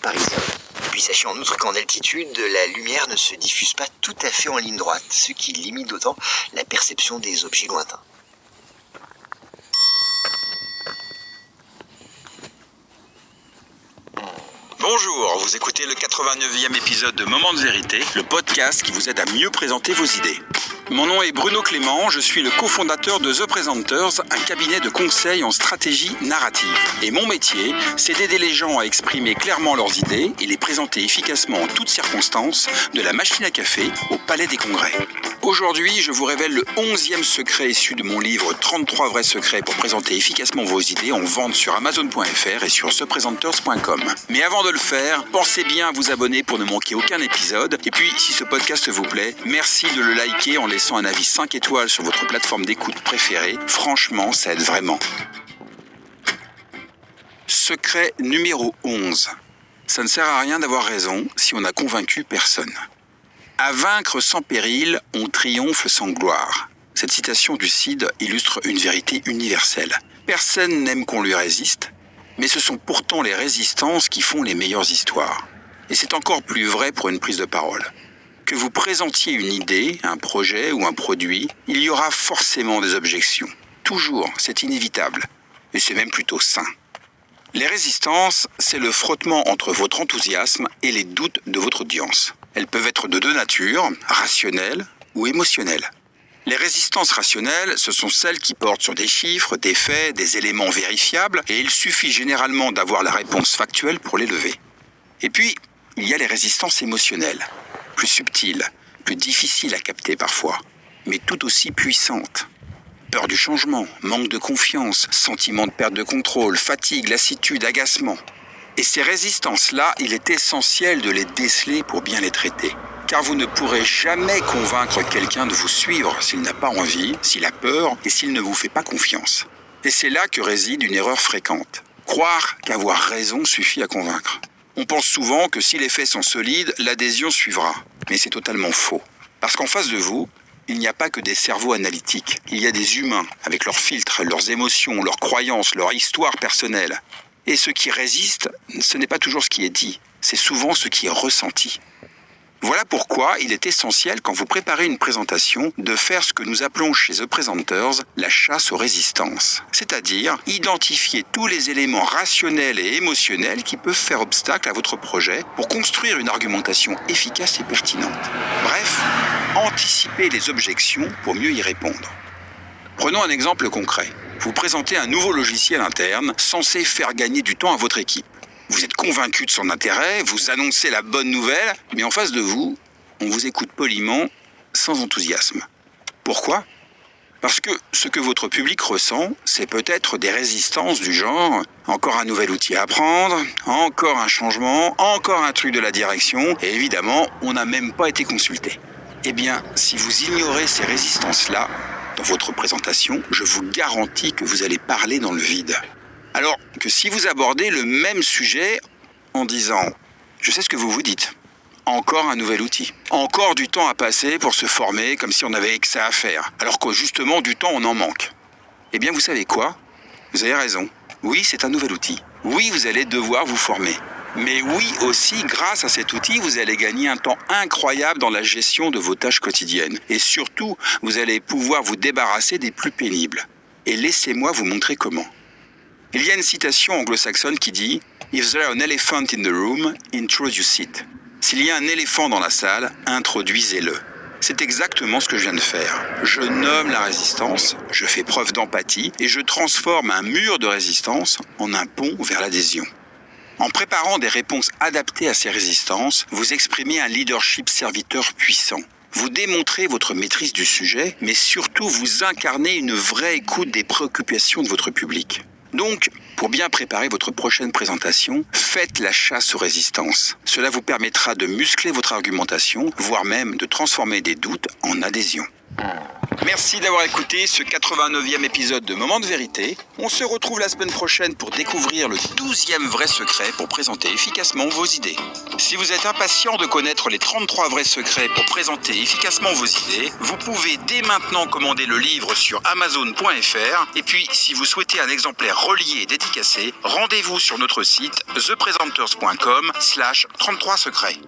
parisien. Puis sachez en outre qu'en altitude, la lumière ne se diffuse pas tout à fait en ligne droite, ce qui limite d'autant la perception des objets lointains. Bonjour, vous écoutez le 89e épisode de Moment de vérité, le podcast qui vous aide à mieux présenter vos idées. Mon nom est Bruno Clément, je suis le cofondateur de The Presenters, un cabinet de conseil en stratégie narrative. Et mon métier, c'est d'aider les gens à exprimer clairement leurs idées et les présenter efficacement en toutes circonstances, de la machine à café au palais des congrès. Aujourd'hui, je vous révèle le 11e secret issu de mon livre 33 vrais secrets pour présenter efficacement vos idées en vente sur Amazon.fr et sur thepresenters.com. Mais avant de le faire, pensez bien à vous abonner pour ne manquer aucun épisode. Et puis, si ce podcast vous plaît, merci de le liker en laissant un avis 5 étoiles sur votre plateforme d'écoute préférée. Franchement, ça aide vraiment. Secret numéro 11. Ça ne sert à rien d'avoir raison si on n'a convaincu personne. À vaincre sans péril, on triomphe sans gloire. Cette citation du Cid illustre une vérité universelle. Personne n'aime qu'on lui résiste, mais ce sont pourtant les résistances qui font les meilleures histoires. Et c'est encore plus vrai pour une prise de parole. Que vous présentiez une idée, un projet ou un produit, il y aura forcément des objections. Toujours, c'est inévitable. Et c'est même plutôt sain. Les résistances, c'est le frottement entre votre enthousiasme et les doutes de votre audience. Elles peuvent être de deux natures, rationnelles ou émotionnelles. Les résistances rationnelles, ce sont celles qui portent sur des chiffres, des faits, des éléments vérifiables, et il suffit généralement d'avoir la réponse factuelle pour les lever. Et puis, il y a les résistances émotionnelles, plus subtiles, plus difficiles à capter parfois, mais tout aussi puissantes. Peur du changement, manque de confiance, sentiment de perte de contrôle, fatigue, lassitude, agacement. Et ces résistances-là, il est essentiel de les déceler pour bien les traiter. Car vous ne pourrez jamais convaincre quelqu'un de vous suivre s'il n'a pas envie, s'il a peur et s'il ne vous fait pas confiance. Et c'est là que réside une erreur fréquente. Croire qu'avoir raison suffit à convaincre. On pense souvent que si les faits sont solides, l'adhésion suivra. Mais c'est totalement faux. Parce qu'en face de vous, il n'y a pas que des cerveaux analytiques. Il y a des humains, avec leurs filtres, leurs émotions, leurs croyances, leur histoire personnelle. Et ce qui résiste, ce n'est pas toujours ce qui est dit, c'est souvent ce qui est ressenti. Voilà pourquoi il est essentiel, quand vous préparez une présentation, de faire ce que nous appelons chez The Presenters la chasse aux résistances. C'est-à-dire identifier tous les éléments rationnels et émotionnels qui peuvent faire obstacle à votre projet pour construire une argumentation efficace et pertinente. Bref, anticiper les objections pour mieux y répondre. Prenons un exemple concret. Vous présentez un nouveau logiciel interne censé faire gagner du temps à votre équipe. Vous êtes convaincu de son intérêt, vous annoncez la bonne nouvelle, mais en face de vous, on vous écoute poliment, sans enthousiasme. Pourquoi ? Parce que ce que votre public ressent, c'est peut-être des résistances du genre « encore un nouvel outil à apprendre, encore un changement, encore un truc de la direction, et évidemment, on n'a même pas été consulté ». Eh bien, si vous ignorez ces résistances-là, dans votre présentation, je vous garantis que vous allez parler dans le vide. Alors que si vous abordez le même sujet en disant « je sais ce que vous vous dites, encore un nouvel outil, encore du temps à passer pour se former comme si on n'avait que ça à faire, alors que justement du temps on en manque ». Eh bien vous savez quoi ? Vous avez raison, oui c'est un nouvel outil, oui vous allez devoir vous former. Mais oui aussi, grâce à cet outil, vous allez gagner un temps incroyable dans la gestion de vos tâches quotidiennes. Et surtout, vous allez pouvoir vous débarrasser des plus pénibles. Et laissez-moi vous montrer comment. Il y a une citation anglo-saxonne qui dit « If there is an elephant in the room, introduce it ». S'il y a un éléphant dans la salle, introduisez-le. C'est exactement ce que je viens de faire. Je nomme la résistance, je fais preuve d'empathie et je transforme un mur de résistance en un pont vers l'adhésion. En préparant des réponses adaptées à ces résistances, vous exprimez un leadership serviteur puissant. Vous démontrez votre maîtrise du sujet, mais surtout vous incarnez une vraie écoute des préoccupations de votre public. Donc, pour bien préparer votre prochaine présentation, faites la chasse aux résistances. Cela vous permettra de muscler votre argumentation, voire même de transformer des doutes en adhésion. Merci d'avoir écouté ce 89e épisode de Moment de vérité. On se retrouve la semaine prochaine pour découvrir le 12e vrai secret pour présenter efficacement vos idées. Si vous êtes impatient de connaître les 33 vrais secrets pour présenter efficacement vos idées, vous pouvez dès maintenant commander le livre sur Amazon.fr. Et puis, si vous souhaitez un exemplaire relié et dédicacé, rendez-vous sur notre site thepresenters.com/33 secrets.